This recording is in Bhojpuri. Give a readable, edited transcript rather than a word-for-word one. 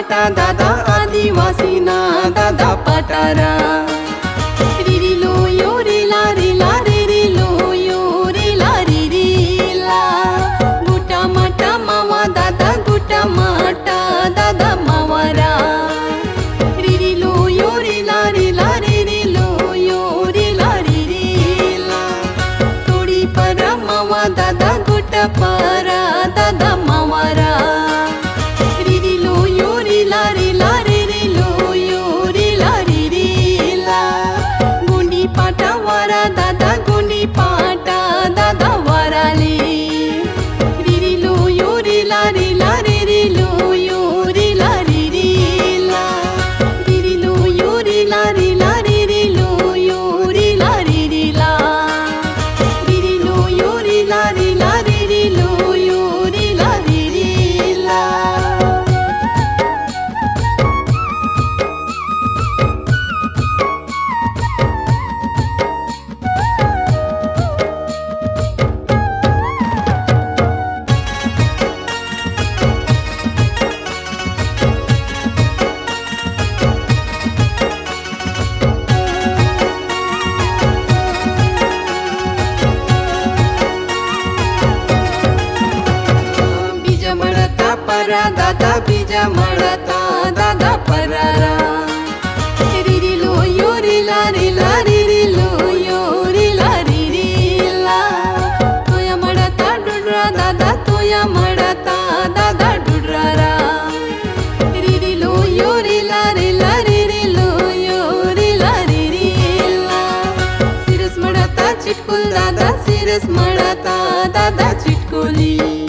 पाटा दादा आदिवासीना दादा पटारा रिरिलो यो रिला रिला रिरिलो यो रिला रिरिला गुटा माटा मावा दादा गुटा माटा दादा मावारा रिरिलो यो रिला रिला रिरिलो यो रिला रिरिला थोड़ी परा मावा दादा गुटा परा दादा मावारा रिरिलो यो रिला रिला रिरिलो यो रिला रिरिला गुंडी पाटा वारा दादा गुंडी पाटा दादा वाराली रिरिलो यो रिला रिला रिरिलो यो रिला रिरिला रिरिलो यो रिला रिला रिरिलो यो रिला रिरिला रिरिलो यो रिला रिला रिरिलो यो रिला रिरिला परा दादा बीजा मळता दादा परारा रिरिलो यो रिला रिला रिरिलो यो रिला रिरिला तोया मळता डुडरा दादा तोया मळता दादा डुडरारा रिरिलो यो रिला रिला रिरिलो यो रिला रिरिला सिरस मळता चिटकुल दादा सिरस मळता दादा चिटकुली